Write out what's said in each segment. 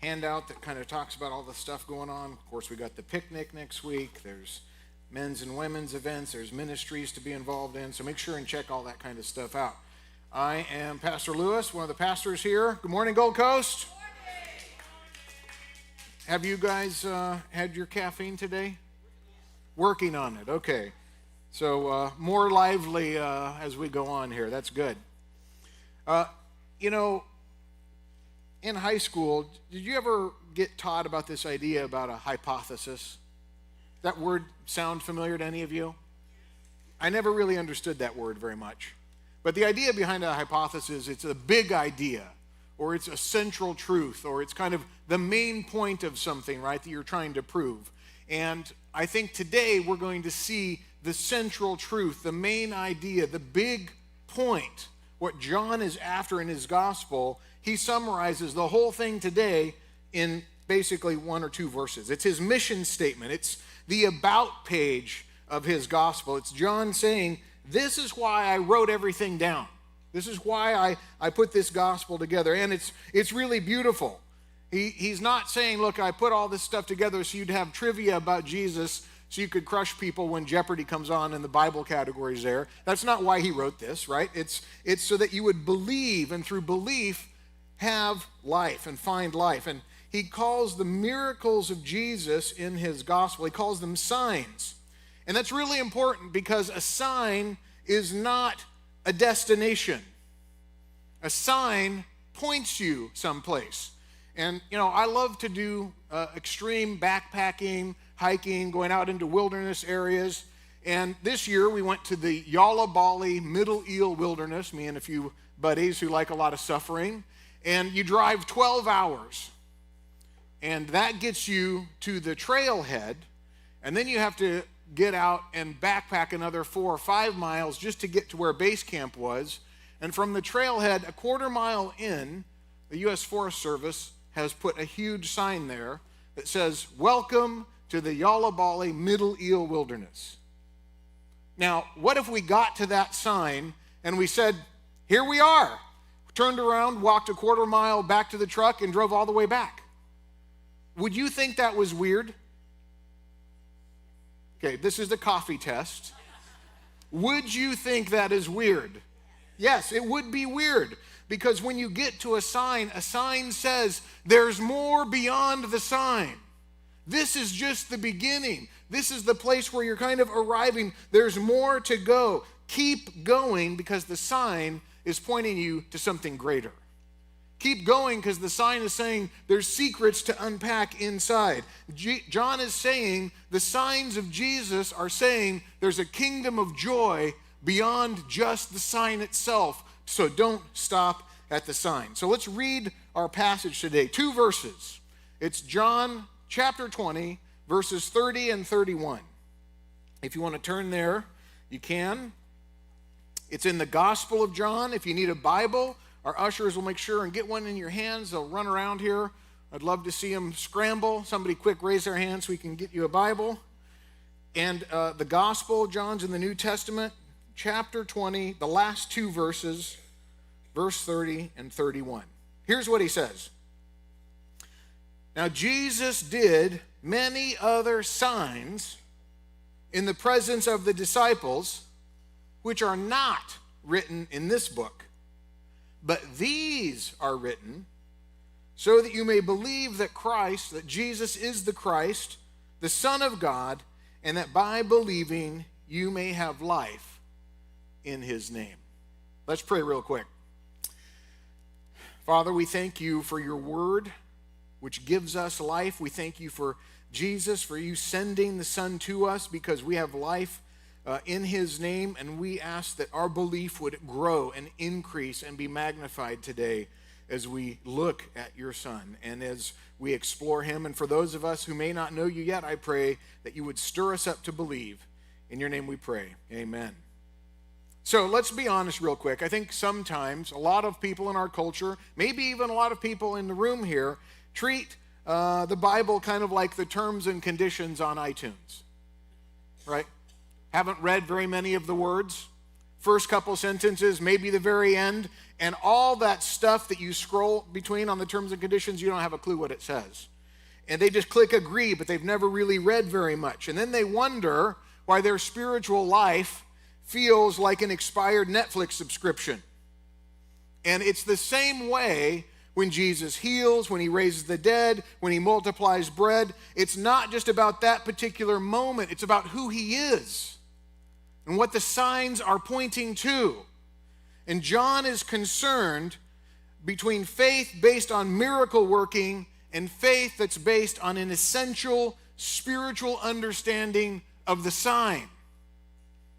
handout that kind of talks about all the stuff going on. Of course, we got the picnic next week. There's men's and women's events. There's ministries to be involved in. So make sure and check all that kind of stuff out. I am Pastor Lewis, one of the pastors here. Good morning, Gold Coast. Good morning. Have you guys had your caffeine today? Working on it. Okay. So more lively as we go on here. That's good. In high school, did you ever get taught about this idea about a hypothesis? That word sound familiar to any of you? I never really understood that word very much. But the idea behind a hypothesis, it's a big idea, or it's a central truth, or it's kind of the main point of something, right, that you're trying to prove. And I think today we're going to see the central truth, the main idea, the big point, what John is after in his gospel. He summarizes the whole thing today in basically one or two verses. It's his mission statement. It's the about page of his gospel. It's John saying, this is why I wrote everything down. This is why I put this gospel together. And it's really beautiful. He's not saying, look, I put all this stuff together so you'd have trivia about Jesus so you could crush people when Jeopardy comes on and the Bible category's there. That's not why he wrote this, right? It's so that you would believe, and through belief have life and find life. And he calls the miracles of Jesus in his gospel, he calls them signs. And that's really important because a sign is not a destination. A sign points you someplace. And, I love to do extreme backpacking, hiking, going out into wilderness areas. And this year we went to the Yalabali Middle Eel Wilderness, me and a few buddies who like a lot of suffering. And you drive 12 hours. And that gets you to the trailhead. And then you have to get out and backpack another 4 or 5 miles just to get to where base camp was. And from the trailhead, a quarter mile in, the U.S. Forest Service has put a huge sign there that says, "Welcome to the Yalabali Middle Eel Wilderness." Now, what if we got to that sign and we said, here we are, turned around, walked a quarter mile back to the truck, and drove all the way back? Would you think that was weird? Okay, this is the coffee test. Would you think that is weird? Yes, it would be weird, because when you get to a sign says there's more beyond the sign. This is just the beginning. This is the place where you're kind of arriving. There's more to go. Keep going, because the sign is pointing you to something greater. Keep going, because the sign is saying there's secrets to unpack inside. John is saying the signs of Jesus are saying there's a kingdom of joy beyond just the sign itself. So don't stop at the sign. So let's read our passage today. 2 verses. It's John chapter 20, verses 30 and 31. If you want to turn there, you can. It's in the Gospel of John. If you need a Bible, our ushers will make sure and get one in your hands. They'll run around here. I'd love to see them scramble. Somebody quick raise their hand so we can get you a Bible. And the Gospel of John's in the New Testament, chapter 20, the last 2 verses, verse 30 and 31. Here's what he says. Now Jesus did many other signs in the presence of the disciples, which are not written in this book. But these are written so that you may believe that Jesus is the Christ, the Son of God, and that by believing you may have life in his name. Let's pray real quick. Father, we thank you for your word, which gives us life. We thank you for Jesus, for you sending the Son to us because we have life in his name, and we ask that our belief would grow and increase and be magnified today as we look at your Son and as we explore him. And for those of us who may not know you yet, I pray that you would stir us up to believe. In your name we pray. Amen. So let's be honest real quick. I think sometimes a lot of people in our culture, maybe even a lot of people in the room here, treat the Bible kind of like the terms and conditions on iTunes, right? Haven't read very many of the words, first couple sentences, maybe the very end, and all that stuff that you scroll between on the terms and conditions, you don't have a clue what it says. And they just click agree, but they've never really read very much. And then they wonder why their spiritual life feels like an expired Netflix subscription. And it's the same way when Jesus heals, when he raises the dead, when he multiplies bread. It's not just about that particular moment. It's about who he is and what the signs are pointing to. And John is concerned between faith based on miracle working and faith that's based on an essential spiritual understanding of the sign.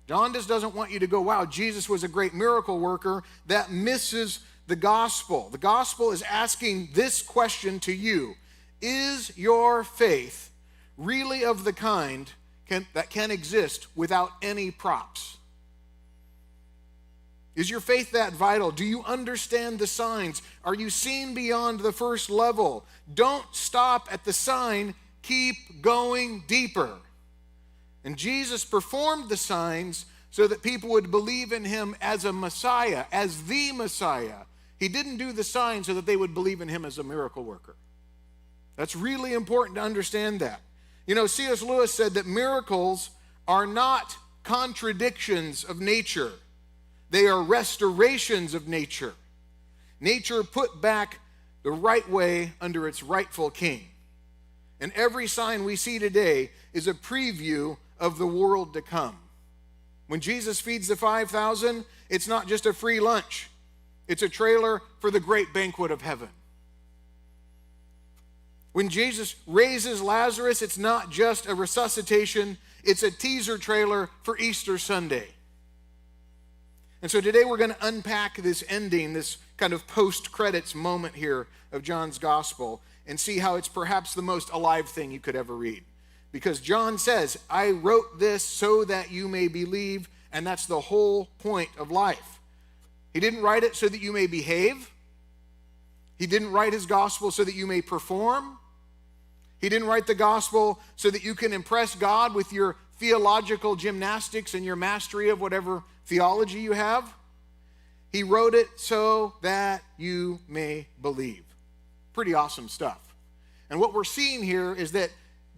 John just doesn't want you to go, wow, Jesus was a great miracle worker. That misses the gospel. The gospel is asking this question to you. Is your faith really of the kind that can exist without any props? Is your faith that vital? Do you understand the signs? Are you seeing beyond the first level? Don't stop at the sign. Keep going deeper. And Jesus performed the signs so that people would believe in him as a Messiah, as the Messiah. He didn't do the signs so that they would believe in him as a miracle worker. That's really important to understand that. You know, C.S. Lewis said that miracles are not contradictions of nature. They are restorations of nature. Nature put back the right way under its rightful king. And every sign we see today is a preview of the world to come. When Jesus feeds the 5,000, it's not just a free lunch. It's a trailer for the great banquet of heaven. When Jesus raises Lazarus, it's not just a resuscitation. It's a teaser trailer for Easter Sunday. And so today we're going to unpack this ending, this kind of post-credits moment here of John's gospel, and see how it's perhaps the most alive thing you could ever read. Because John says, I wrote this so that you may believe, and that's the whole point of life. He didn't write it so that you may behave. He didn't write his gospel so that you may perform. He didn't write the gospel so that you can impress God with your theological gymnastics and your mastery of whatever theology you have. He wrote it so that you may believe. Pretty awesome stuff. And what we're seeing here is that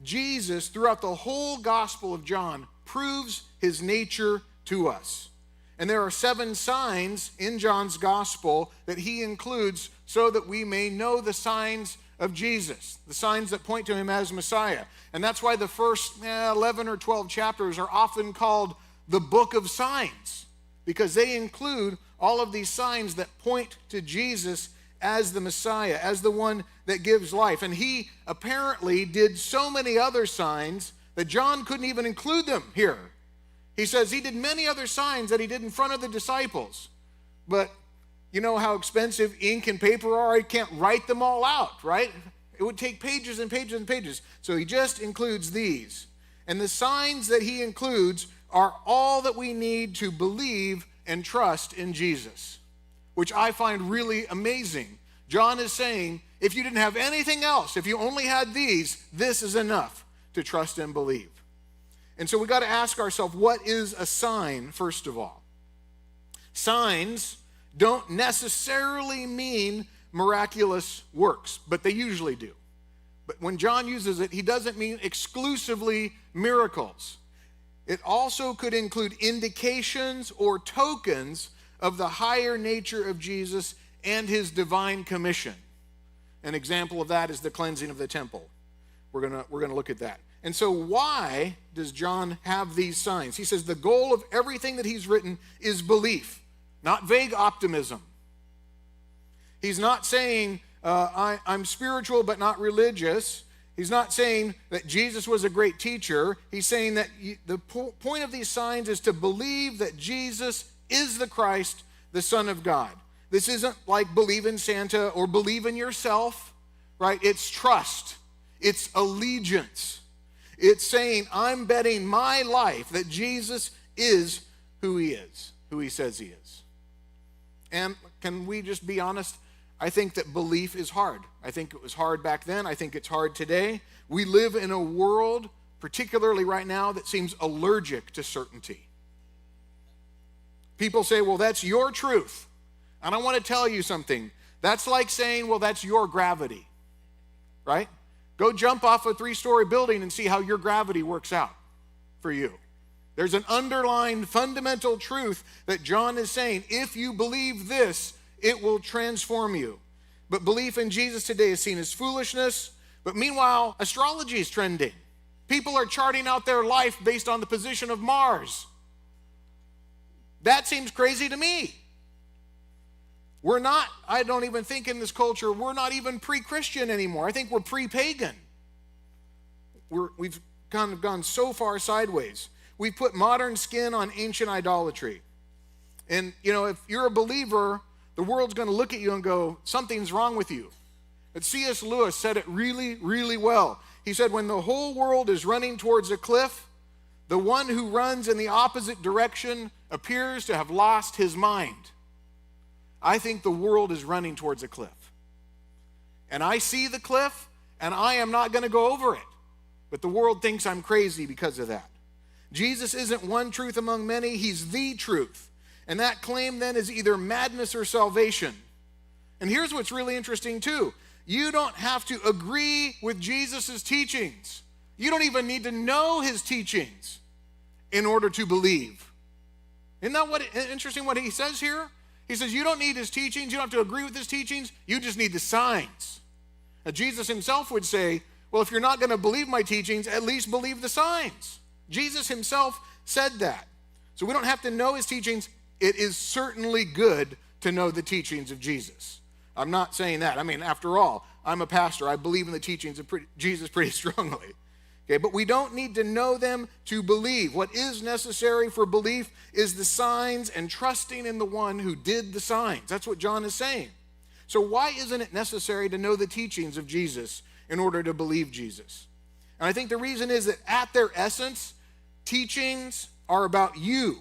Jesus, throughout the whole Gospel of John, proves his nature to us. And there are 7 signs in John's Gospel that he includes so that we may know the signs of Jesus, the signs that point to him as Messiah. And that's why the first 11 or 12 chapters are often called the book of signs, because they include all of these signs that point to Jesus as the Messiah, as the one that gives life. And he apparently did so many other signs that John couldn't even include them here. He says he did many other signs that he did in front of the disciples. But you know how expensive ink and paper are? I can't write them all out, right? It would take pages and pages and pages. So he just includes these. And the signs that he includes are all that we need to believe and trust in Jesus, which I find really amazing. John is saying, if you didn't have anything else, if you only had these, this is enough to trust and believe. And so we got to ask ourselves, what is a sign, first of all? Signs don't necessarily mean miraculous works, but they usually do. But when John uses it, he doesn't mean exclusively miracles. It also could include indications or tokens of the higher nature of Jesus and his divine commission. An example of that is the cleansing of the temple. We're gonna look at that. And so why does John have these signs? He says the goal of everything that he's written is belief, not vague optimism. He's not saying, I'm spiritual but not religious. He's not saying that Jesus was a great teacher. He's saying that the point of these signs is to believe that Jesus is the Christ, the Son of God. This isn't like believe in Santa or believe in yourself, right? It's trust. It's allegiance. It's saying, I'm betting my life that Jesus is who he is, who he says he is. And can we just be honest? I think that belief is hard. I think it was hard back then. I think it's hard today. We live in a world, particularly right now, that seems allergic to certainty. People say, well, that's your truth. And I want to tell you something. That's like saying, well, that's your gravity, right? Go jump off a 3-story building and see how your gravity works out for you. There's an underlying fundamental truth that John is saying. If you believe this, it will transform you. But belief in Jesus today is seen as foolishness. But meanwhile, astrology is trending. People are charting out their life based on the position of Mars. That seems crazy to me. We're not, I don't even think in this culture, we're not even pre-Christian anymore. I think we're pre-pagan. We've kind of gone so far sideways. We put modern skin on ancient idolatry. And, if you're a believer, the world's going to look at you and go, something's wrong with you. But C.S. Lewis said it really, really well. He said, when the whole world is running towards a cliff, the one who runs in the opposite direction appears to have lost his mind. I think the world is running towards a cliff. And I see the cliff, and I am not going to go over it. But the world thinks I'm crazy because of that. Jesus isn't one truth among many, he's the truth. And that claim then is either madness or salvation. And here's what's really interesting too. You don't have to agree with Jesus' teachings. You don't even need to know his teachings in order to believe. Isn't that interesting what he says here? He says you don't need his teachings, you don't have to agree with his teachings, you just need the signs. Now, Jesus himself would say, well, if you're not going to believe my teachings, at least believe the signs. Jesus himself said that. So we don't have to know his teachings. It is certainly good to know the teachings of Jesus. I'm not saying that. I mean, after all, I'm a pastor. I believe in the teachings of Jesus pretty strongly. Okay, but we don't need to know them to believe. What is necessary for belief is the signs and trusting in the one who did the signs. That's what John is saying. So why isn't it necessary to know the teachings of Jesus in order to believe Jesus? And I think the reason is that at their essence, teachings are about you.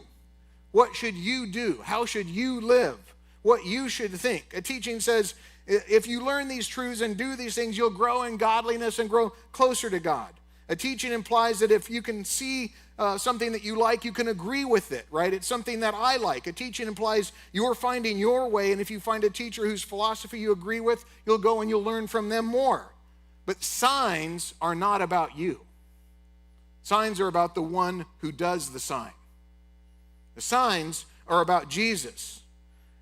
What should you do? How should you live? What you should think. A teaching says, if you learn these truths and do these things, you'll grow in godliness and grow closer to God. A teaching implies that if you can see something that you like, you can agree with it, right? It's something that I like. A teaching implies you're finding your way, and if you find a teacher whose philosophy you agree with, you'll go and you'll learn from them more. But signs are not about you. Signs are about the one who does the sign. The signs are about Jesus.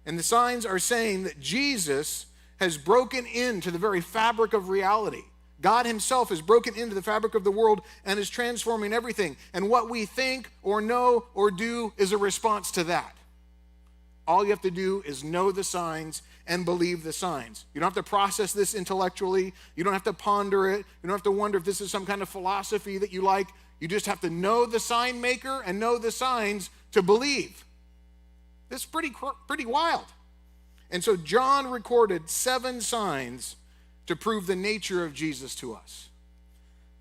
And the signs are saying that Jesus has broken into the very fabric of reality. God himself has broken into the fabric of the world and is transforming everything. And what we think or know or do is a response to that. All you have to do is know the signs and believe the signs. You don't have to process this intellectually. You don't have to ponder it. You don't have to wonder if this is some kind of philosophy that you like. You just have to know the sign maker and know the signs to believe. This is pretty wild. And so John recorded 7 signs to prove the nature of Jesus to us.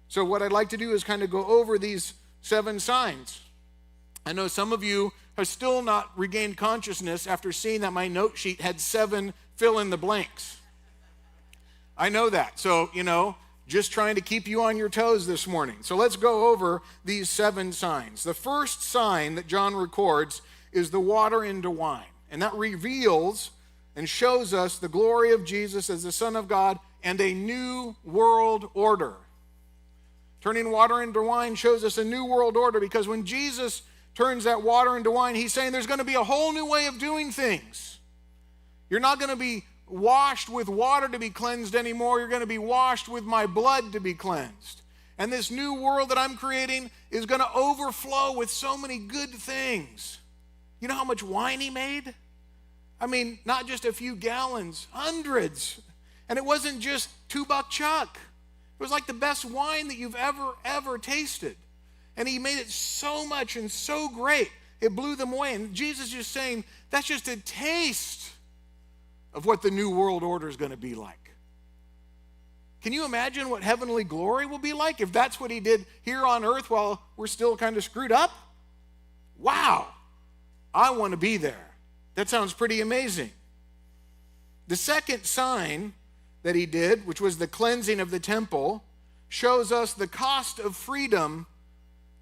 So what I'd like to do is kind of go over these 7 signs. I know some of you have still not regained consciousness after seeing that my note sheet had 7 fill in the blanks. I know that. So, just trying to keep you on your toes this morning. So let's go over these 7 signs. The first sign that John records is the water into wine. And that reveals and shows us the glory of Jesus as the Son of God and a new world order. Turning water into wine shows us a new world order, because when Jesus turns that water into wine, he's saying there's going to be a whole new way of doing things. You're not going to be washed with water to be cleansed anymore. You're going to be washed with my blood to be cleansed. And this new world that I'm creating is going to overflow with so many good things. You know how much wine he made? I mean, not just a few gallons, hundreds. And it wasn't just $2 Chuck. It was like the best wine that you've ever tasted. And he made it so much and so great, it blew them away. And Jesus is just saying, that's just a taste of what the new world order is going to be like. Can you imagine what heavenly glory will be like if that's what he did here on earth while we're still kind of screwed up? Wow, I want to be there. That sounds pretty amazing. The second sign that he did, which was the cleansing of the temple, shows us the cost of freedom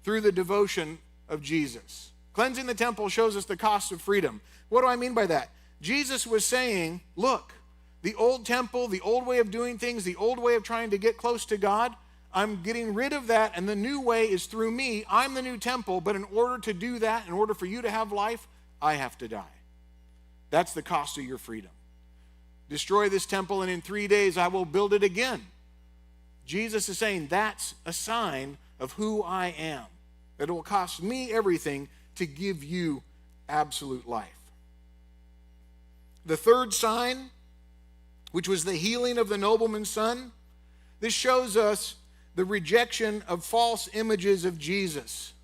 through the devotion of Jesus. Cleansing the temple shows us the cost of freedom. What do I mean by that? Jesus was saying, look, the old temple, the old way of doing things, the old way of trying to get close to God, I'm getting rid of that, and the new way is through me. I'm the new temple, but in order to do that, in order for you to have life, I have to die. That's the cost of your freedom. Destroy this temple, and in 3 days I will build it again. Jesus is saying that's a sign of who I am, that it will cost me everything to give you absolute life. The third sign, which was the healing of the nobleman's son, this shows us the rejection of false images of Jesus.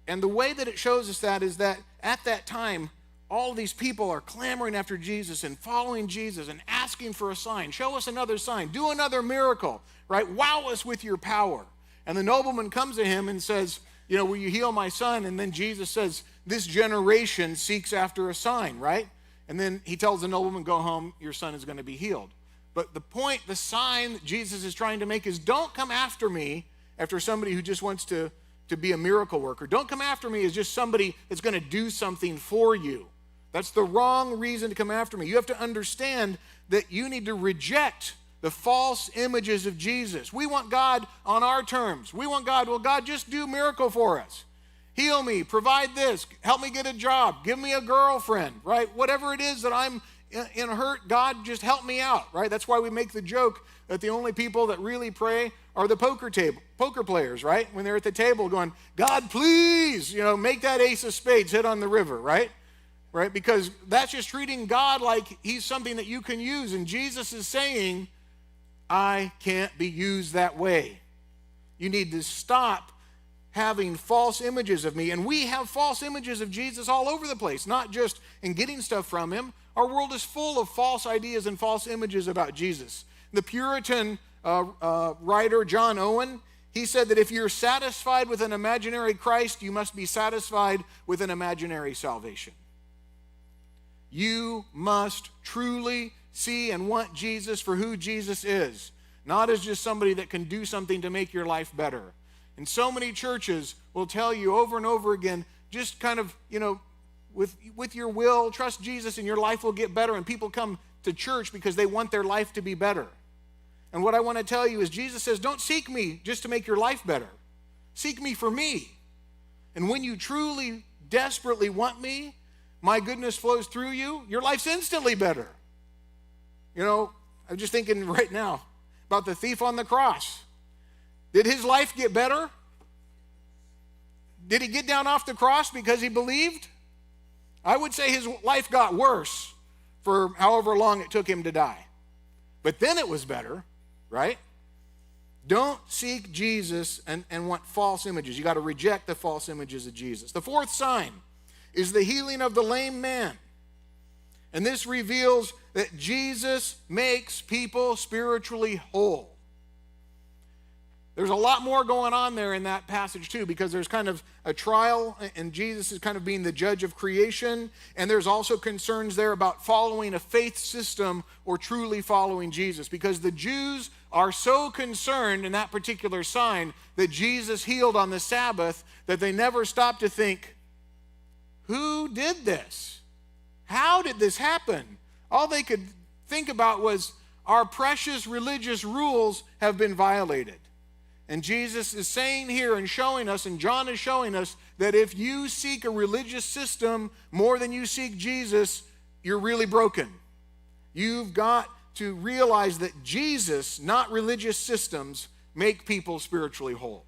And the way that it shows us that is that at that time, all these people are clamoring after Jesus and following Jesus and asking for a sign. Show us another sign. Do another miracle, right? Wow us with your power. And the nobleman comes to him and says, will you heal my son? And then Jesus says, this generation seeks after a sign, right? And then he tells the nobleman, go home, your son is going to be healed. But the point, the sign that Jesus is trying to make is don't come after me after somebody who just wants to be a miracle worker. Don't come after me as just somebody that's going to do something for you. That's the wrong reason to come after me. You have to understand that you need to reject the false images of Jesus. We want God on our terms. We want God, well, God, just do a miracle for us. Heal me, provide this, help me get a job, give me a girlfriend, right? Whatever it is that I'm in a hurt, God, just help me out, right? That's why we make the joke that the only people that really pray are the poker players, right? When they're at the table going, God, please, make that ace of spades hit on the river, right? Right? Because that's just treating God like he's something that you can use. And Jesus is saying, I can't be used that way. You need to stop having false images of me. And we have false images of Jesus all over the place, not just in getting stuff from him. Our world is full of false ideas and false images about Jesus. The Puritan writer John Owen, he said that if you're satisfied with an imaginary Christ, you must be satisfied with an imaginary salvation. You must truly see and want Jesus for who Jesus is, not as just somebody that can do something to make your life better. And so many churches will tell you over and over again, just kind of, with your will, trust Jesus and your life will get better. And people come to church because they want their life to be better. And what I want to tell you is Jesus says, don't seek me just to make your life better. Seek me for me. And when you truly, desperately want me, my goodness flows through you, your life's instantly better. I'm just thinking right now about the thief on the cross. Did his life get better? Did he get down off the cross because he believed? I would say his life got worse for however long it took him to die. But then it was better, right? Don't seek Jesus and want false images. You got to reject the false images of Jesus. The fourth sign is the healing of the lame man. And this reveals that Jesus makes people spiritually whole. There's a lot more going on there in that passage too, because there's kind of a trial, and Jesus is kind of being the judge of creation, and there's also concerns there about following a faith system or truly following Jesus, because the Jews are so concerned in that particular sign that Jesus healed on the Sabbath that they never stop to think, who did this? How did this happen? All they could think about was, our precious religious rules have been violated. And Jesus is saying here and showing us, and John is showing us, that if you seek a religious system more than you seek Jesus, you're really broken. You've got to realize that Jesus, not religious systems, make people spiritually whole.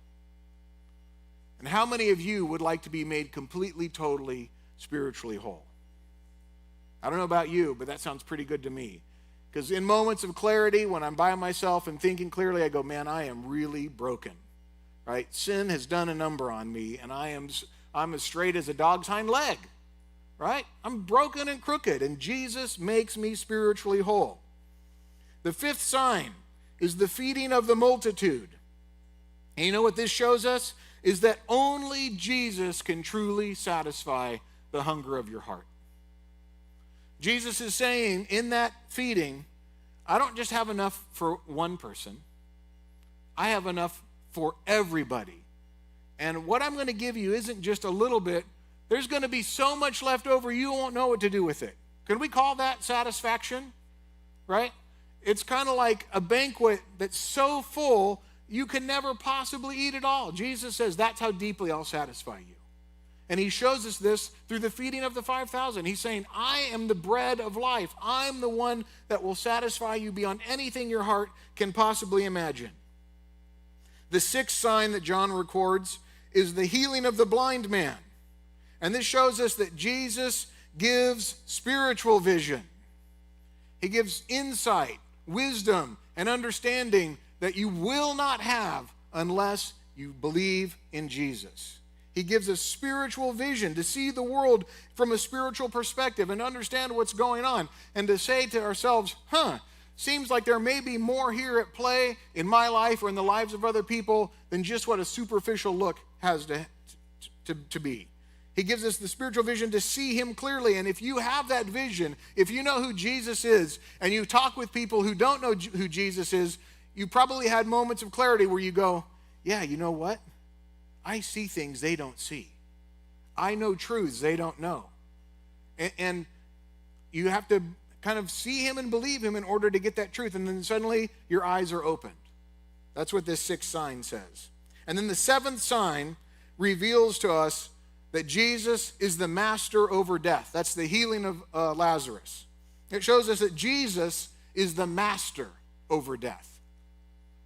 And how many of you would like to be made completely, totally, spiritually whole? I don't know about you, but that sounds pretty good to me. Because in moments of clarity, when I'm by myself and thinking clearly, I go, man, I am really broken, right? Sin has done a number on me, and I'm as straight as a dog's hind leg, right? I'm broken and crooked, and Jesus makes me spiritually whole. The fifth sign is the feeding of the multitude. And you know what this shows us? Is that only Jesus can truly satisfy the hunger of your heart. Jesus is saying in that feeding, I don't just have enough for one person. I have enough for everybody. And what I'm going to give you isn't just a little bit. There's going to be so much left over, you won't know what to do with it. Can we call that satisfaction? Right? It's kind of like a banquet that's so full, you can never possibly eat it all. Jesus says, that's how deeply I'll satisfy you. And he shows us this through the feeding of the 5,000. He's saying, I am the bread of life. I'm the one that will satisfy you beyond anything your heart can possibly imagine. The sixth sign that John records is the healing of the blind man. And this shows us that Jesus gives spiritual vision. He gives insight, wisdom, and understanding that you will not have unless you believe in Jesus. He gives us spiritual vision to see the world from a spiritual perspective and understand what's going on, and to say to ourselves, seems like there may be more here at play in my life or in the lives of other people than just what a superficial look has to be. He gives us the spiritual vision to see him clearly. And if you have that vision, if you know who Jesus is, and you talk with people who don't know who Jesus is, you probably had moments of clarity where you go, yeah, you know what? I see things they don't see. I know truths they don't know. And you have to kind of see him and believe him in order to get that truth. And then suddenly your eyes are opened. That's what this sixth sign says. And then the seventh sign reveals to us that Jesus is the master over death. That's the healing of Lazarus. It shows us that Jesus is the master over death.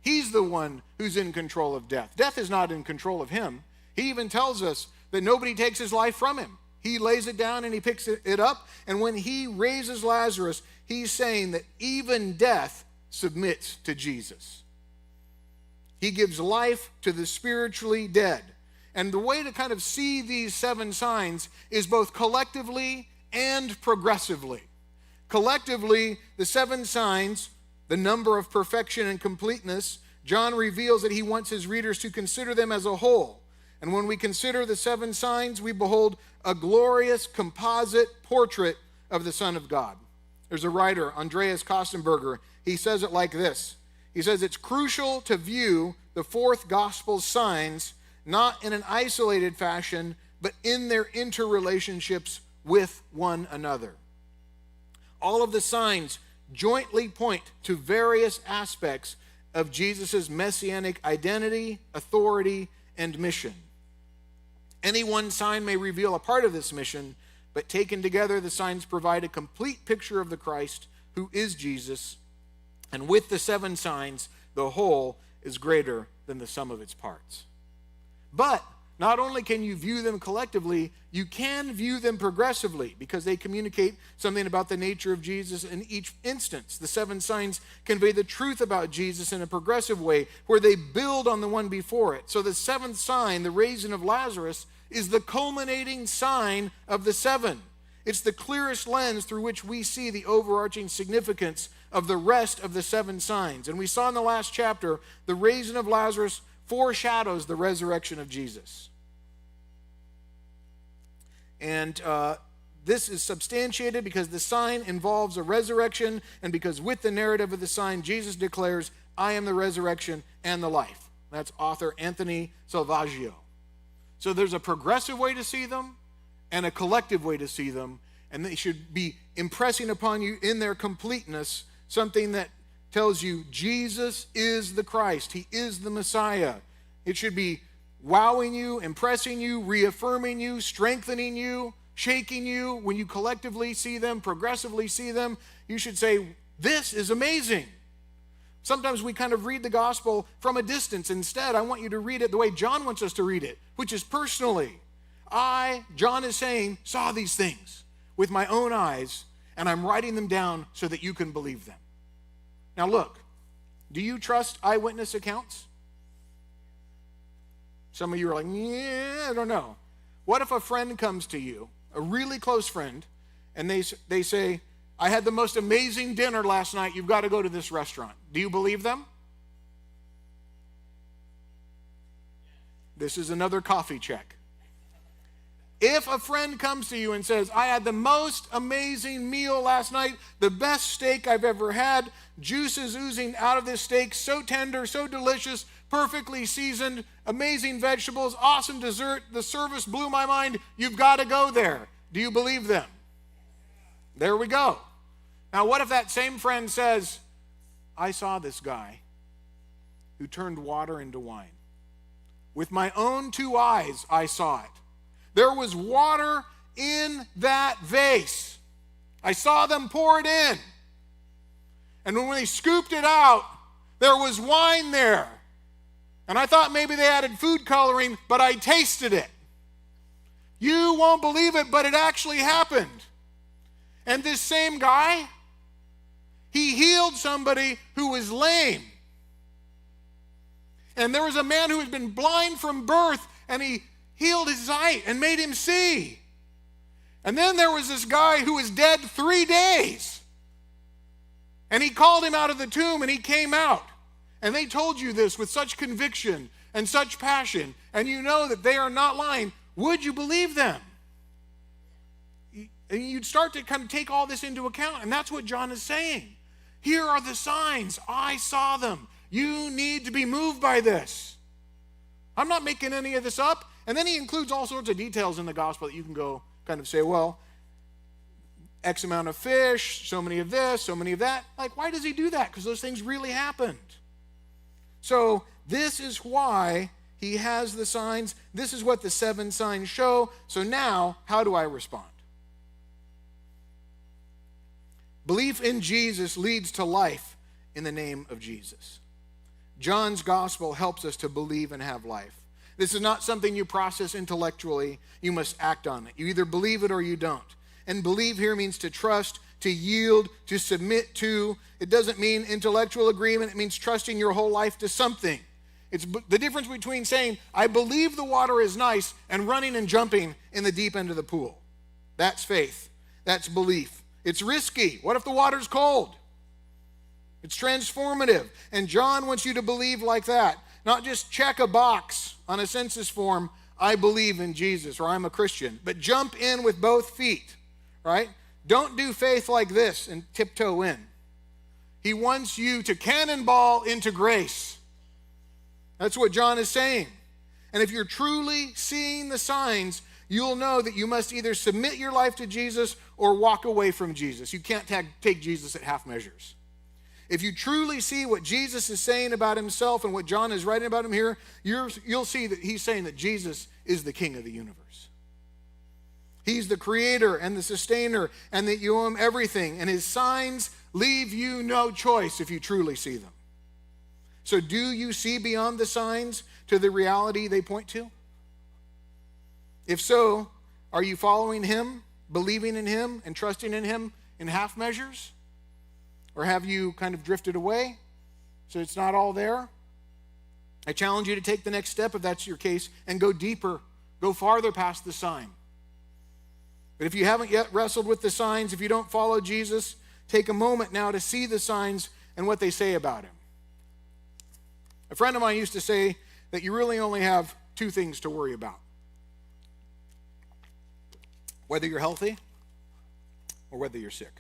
He's the one who's in control of death. Death is not in control of him. He even tells us that nobody takes his life from him. He lays it down and he picks it up. And when he raises Lazarus, he's saying that even death submits to Jesus. He gives life to the spiritually dead. And the way to kind of see these seven signs is both collectively and progressively. Collectively, the seven signs, the number of perfection and completeness, John reveals that he wants his readers to consider them as a whole. And when we consider the seven signs, we behold a glorious composite portrait of the Son of God. There's a writer, Andreas Kostenberger. He says it like this. He says, it's crucial to view the fourth gospel's signs not in an isolated fashion, but in their interrelationships with one another. All of the signs jointly point to various aspects of Jesus' messianic identity, authority, and mission. Any one sign may reveal a part of this mission, but taken together, the signs provide a complete picture of the Christ, who is Jesus, and with the seven signs, the whole is greater than the sum of its parts. But not only can you view them collectively, you can view them progressively because they communicate something about the nature of Jesus in each instance. The seven signs convey the truth about Jesus in a progressive way where they build on the one before it. So the seventh sign, the raising of Lazarus, is the culminating sign of the seven. It's the clearest lens through which we see the overarching significance of the rest of the seven signs. And we saw in the last chapter, the raising of Lazarus foreshadows the resurrection of Jesus. And this is substantiated because the sign involves a resurrection, and because with the narrative of the sign, Jesus declares, I am the resurrection and the life. That's author Anthony Salvaggio. So there's a progressive way to see them and a collective way to see them, and they should be impressing upon you in their completeness something that tells you Jesus is the Christ. He is the Messiah. It should be wowing you, impressing you, reaffirming you, strengthening you, shaking you. When you collectively see them, progressively see them, you should say, this is amazing. Sometimes we kind of read the gospel from a distance. Instead, I want you to read it the way John wants us to read it, which is personally. John is saying, saw these things with my own eyes, and I'm writing them down so that you can believe them. Now look, do you trust eyewitness accounts? Some of you are like, yeah, I don't know. What if a friend comes to you, a really close friend, and they say, I had the most amazing dinner last night. You've got to go to this restaurant. Do you believe them? This is another coffee check. If a friend comes to you and says, I had the most amazing meal last night, the best steak I've ever had, juices oozing out of this steak, so tender, so delicious, perfectly seasoned, amazing vegetables, awesome dessert, the service blew my mind, you've got to go there. Do you believe them? There we go. Now, what if that same friend says, I saw this guy who turned water into wine. With my own 2 eyes, I saw it. There was water in that vase. I saw them pour it in. And when they scooped it out, there was wine there. And I thought maybe they added food coloring, but I tasted it. You won't believe it, but it actually happened. And this same guy, he healed somebody who was lame. And there was a man who had been blind from birth, and he healed his sight and made him see. And then there was this guy who was dead 3 days. And he called him out of the tomb, and he came out. And they told you this with such conviction and such passion, and you know that they are not lying. Would you believe them? And you'd start to kind of take all this into account, and that's what John is saying. Here are the signs. I saw them. You need to be moved by this. I'm not making any of this up. And then he includes all sorts of details in the gospel that you can go kind of say, well, X amount of fish, so many of this, so many of that. Like, why does he do that? Because those things really happened. So this is why he has the signs. This is what the 7 signs show. So now, how do I respond? Belief in Jesus leads to life in the name of Jesus. John's gospel helps us to believe and have life. This is not something you process intellectually. You must act on it. You either believe it or you don't. And believe here means to trust, to yield, to submit to. It doesn't mean intellectual agreement. It means trusting your whole life to something. It's the difference between saying, I believe the water is nice, and running and jumping in the deep end of the pool. That's faith. That's belief. It's risky. What if the water's cold? It's transformative. And John wants you to believe like that. Not just check a box on a census form, I believe in Jesus, or I'm a Christian. But jump in with both feet, right? Don't do faith like this and tiptoe in. He wants you to cannonball into grace. That's what John is saying. And if you're truly seeing the signs, you'll know that you must either submit your life to Jesus or walk away from Jesus. You can't take Jesus at half measures. If you truly see what Jesus is saying about himself and what John is writing about him here, you'll see that he's saying that Jesus is the king of the universe. He's the creator and the sustainer, and that you owe him everything. And his signs leave you no choice if you truly see them. So do you see beyond the signs to the reality they point to? If so, are you following him, believing in him, and trusting in him in half measures? Or have you kind of drifted away so it's not all there? I challenge you to take the next step if that's your case and go deeper, go farther past the sign. But if you haven't yet wrestled with the signs, if you don't follow Jesus, take a moment now to see the signs and what they say about him. A friend of mine used to say that you really only have 2 things to worry about. Whether you're healthy or whether you're sick.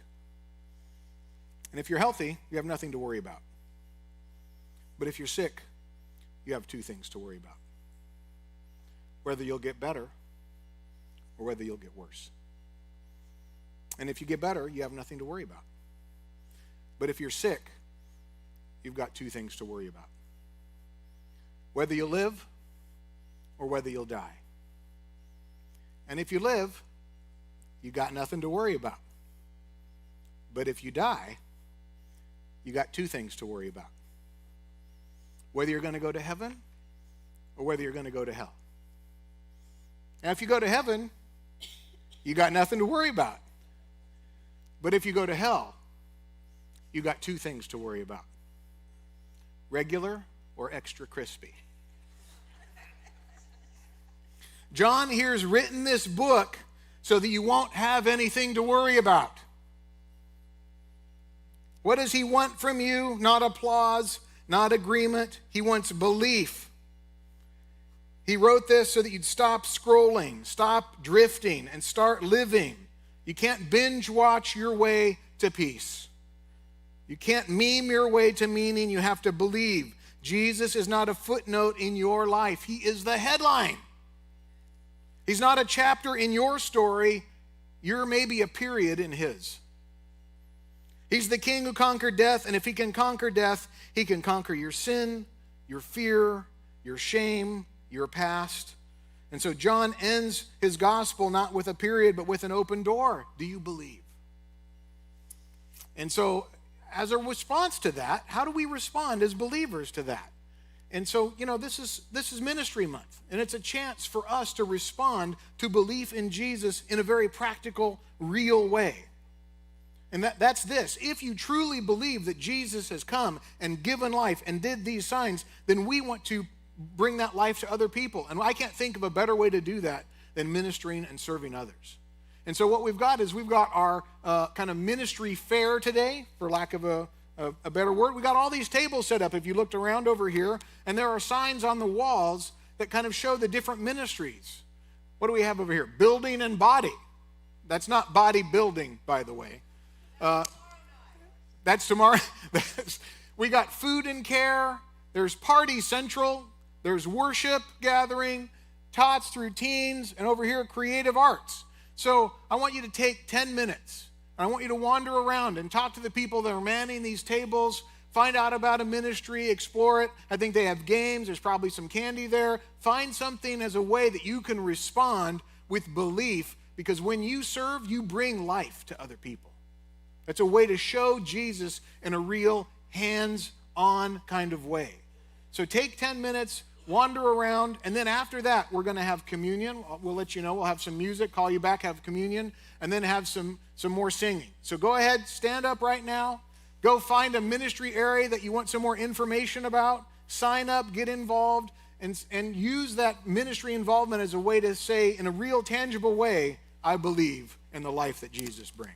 And if you're healthy, you have nothing to worry about. But if you're sick, you have 2 things to worry about. Whether you'll get better or whether you'll get worse. And if you get better, you have nothing to worry about. But if you're sick, you've got 2 things to worry about. Whether you'll live or whether you'll die. And if you live, you got nothing to worry about. But if you die, you got 2 things to worry about. Whether you're going to go to heaven or whether you're going to go to hell. And if you go to heaven, you got nothing to worry about. But if you go to hell, you got 2 things to worry about. Regular or extra crispy. John here has written this book so that you won't have anything to worry about. What does he want from you? Not applause, not agreement. He wants belief. He wrote this so that you'd stop scrolling, stop drifting, and start living. You can't binge watch your way to peace. You can't meme your way to meaning. You have to believe. Jesus is not a footnote in your life. He is the headline. He's not a chapter in your story. You're maybe a period in his. He's the king who conquered death, and if he can conquer death, he can conquer your sin, your fear, your shame, your past. And so John ends his gospel not with a period, but with an open door. Do you believe? And so as a response to that, how do we respond as believers to that? And so, this is ministry month, and it's a chance for us to respond to belief in Jesus in a very practical, real way. And that's this. If you truly believe that Jesus has come and given life and did these signs, then we want to bring that life to other people. And I can't think of a better way to do that than ministering and serving others. And so what we've got is we've got our kind of ministry fair today, for lack of a better word. We got all these tables set up, if you looked around over here, and there are signs on the walls that kind of show the different ministries. What do we have over here? Building and body. That's not body building, by the way. That's tomorrow. We got food and care. There's party central. There's worship gathering, tots through teens, and over here, creative arts. So I want you to take 10 minutes. I want you to wander around and talk to the people that are manning these tables, find out about a ministry, explore it. I think they have games. There's probably some candy there. Find something as a way that you can respond with belief, because when you serve, you bring life to other people. That's a way to show Jesus in a real hands-on kind of way. So take 10 minutes, wander around, and then after that, we're going to have communion. We'll let you know. We'll have some music, call you back, have communion, and then have some more singing. So go ahead, stand up right now. Go find a ministry area that you want some more information about. Sign up, get involved, and use that ministry involvement as a way to say, in a real, tangible way, I believe in the life that Jesus brings.